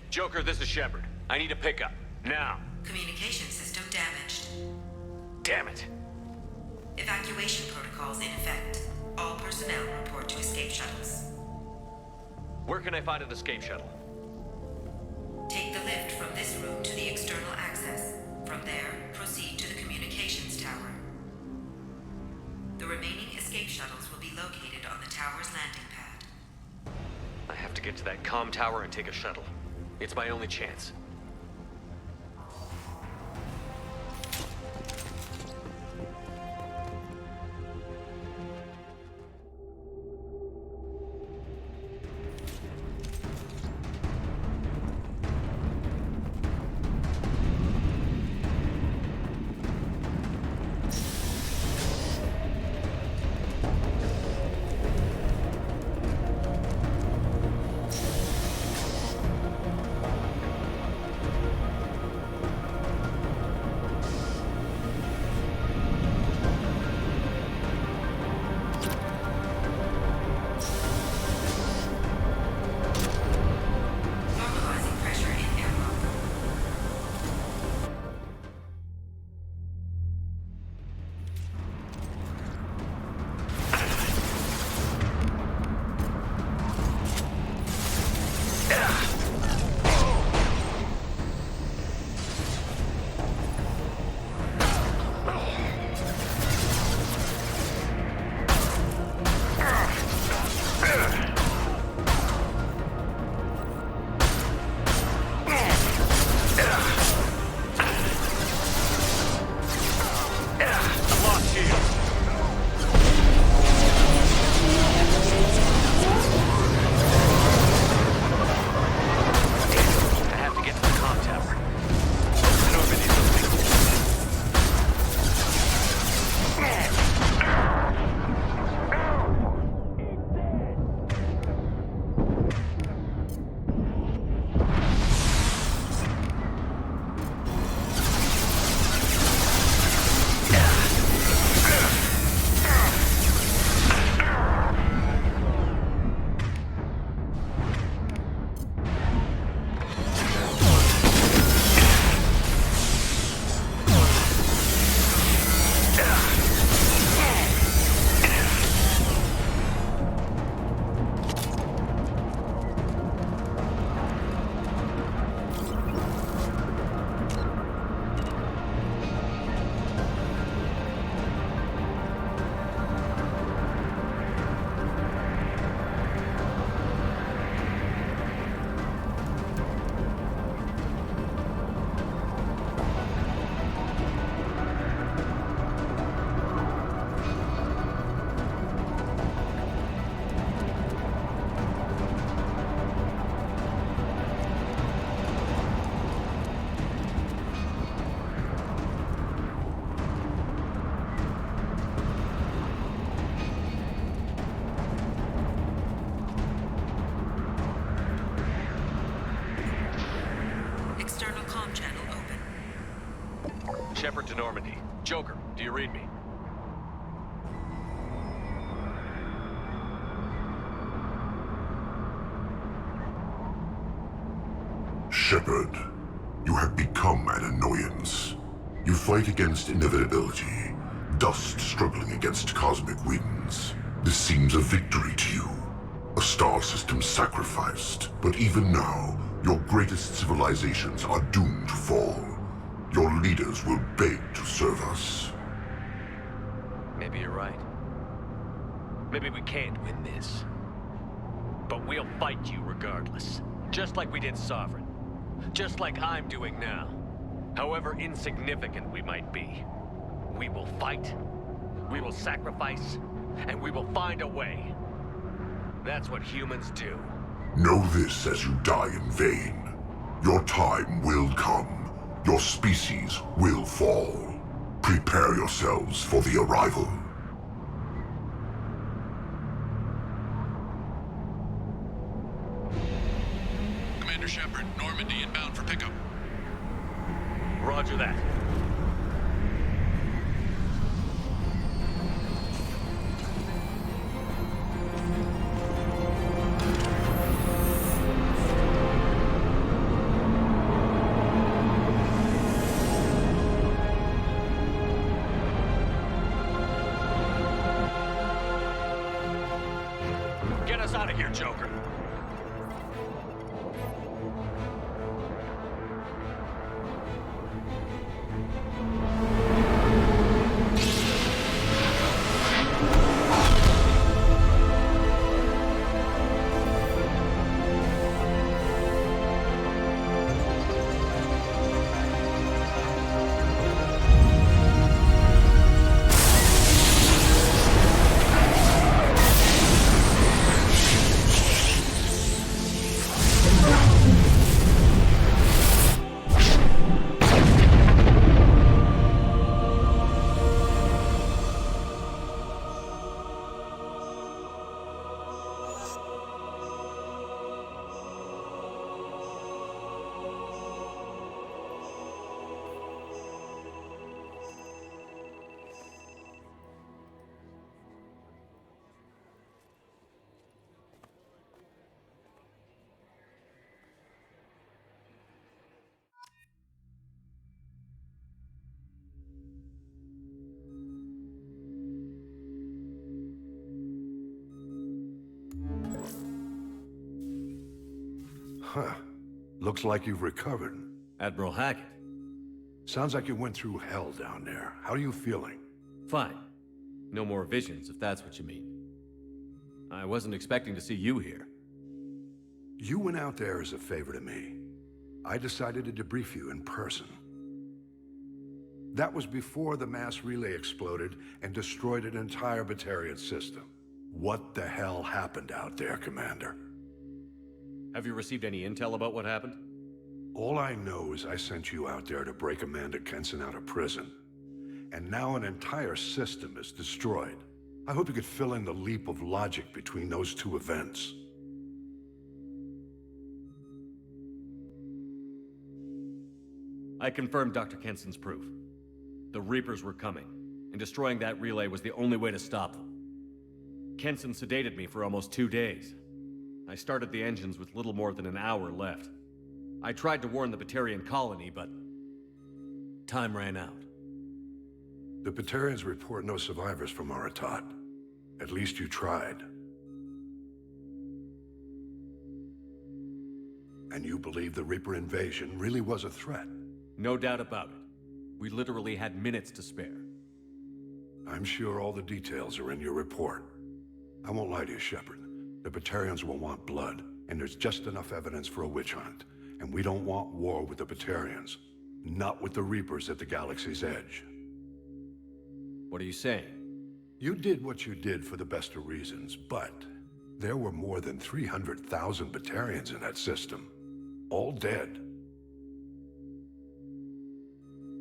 Joker, this is Shepard. I need a pickup. Now. Communication system damaged. Damn it. Evacuation protocols in effect. All personnel report to escape shuttles. Where can I find an escape shuttle? Take the lift from this room to the external access. From there, proceed to the communications tower. The remaining escape shuttles will be located on the tower's landing pad. I have to get to that comm tower and take a shuttle. It's my only chance. Shepard to Normandy. Joker, do you read me? Shepard, you have become an annoyance. You fight against inevitability, dust struggling against cosmic winds. This seems a victory to you. A star system sacrificed. But even now, your greatest civilizations are doomed to fall. Your leaders will beg to serve us. Maybe you're right. Maybe we can't win this. But we'll fight you regardless. Just like we did Sovereign. Just like I'm doing now. However insignificant we might be. We will fight, we will sacrifice, and we will find a way. That's what humans do. Know this as you die in vain. Your time will come. Your species will fall. Prepare yourselves for the arrival. Commander Shepard, Normandy inbound for pickup. Roger that. Get us out of here, Joker. Huh. Looks like you've recovered. Admiral Hackett. Sounds like you went through hell down there. How are you feeling? Fine. No more visions, if that's what you mean. I wasn't expecting to see you here. You went out there as a favor to me. I decided to debrief you in person. That was before the mass relay exploded and destroyed an entire Batarian system. What the hell happened out there, Commander? Have you received any intel about what happened? All I know is I sent you out there to break Amanda Kenson out of prison. And now an entire system is destroyed. I hope you could fill in the leap of logic between those two events. I confirmed Dr. Kenson's proof. The Reapers were coming, and destroying that relay was the only way to stop them. Kenson sedated me for almost 2 days. I started the engines with little more than an hour left. I tried to warn the Batarian colony, but time ran out. The Batarians report no survivors from Aratat. At least you tried. And you believe the Reaper invasion really was a threat? No doubt about it. We literally had minutes to spare. I'm sure all the details are in your report. I won't lie to you, Shepard. The Batarians will want blood, and there's just enough evidence for a witch hunt. And we don't want war with the Batarians. Not with the Reapers at the galaxy's edge. What are you saying? You did what you did for the best of reasons, but there were more than 300,000 Batarians in that system. All dead.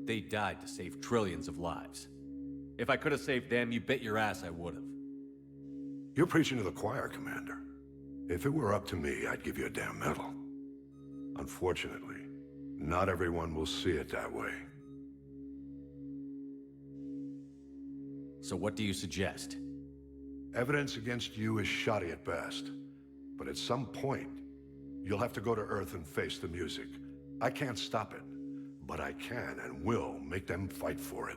They died to save trillions of lives. If I could have saved them, you bet your ass I would have. You're preaching to the choir, Commander. If it were up to me, I'd give you a damn medal. Unfortunately, not everyone will see it that way. So what do you suggest? Evidence against you is shoddy at best. But at some point, you'll have to go to Earth and face the music. I can't stop it, but I can and will make them fight for it.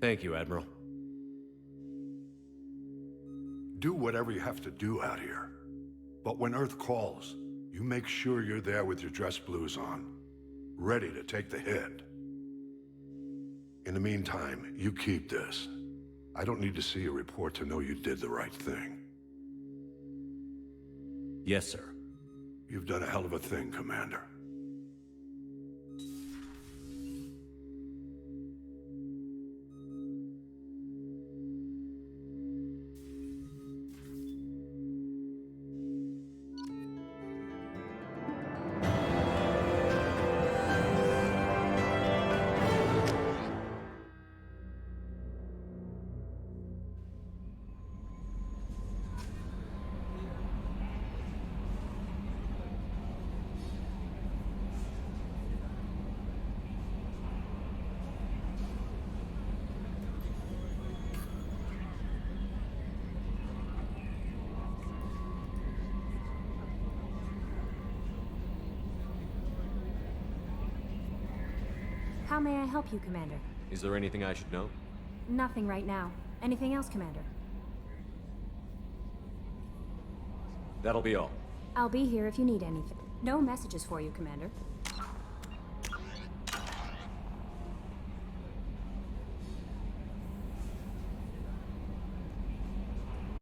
Thank you, Admiral. Do whatever you have to do out here. But when Earth calls, you make sure you're there with your dress blues on, ready to take the hit. In the meantime, you keep this. I don't need to see a report to know you did the right thing. Yes, sir. You've done a hell of a thing, Commander. How may I help you, Commander? Is there anything I should know? Nothing right now. Anything else, Commander? That'll be all. I'll be here if you need anything. No messages for you, Commander.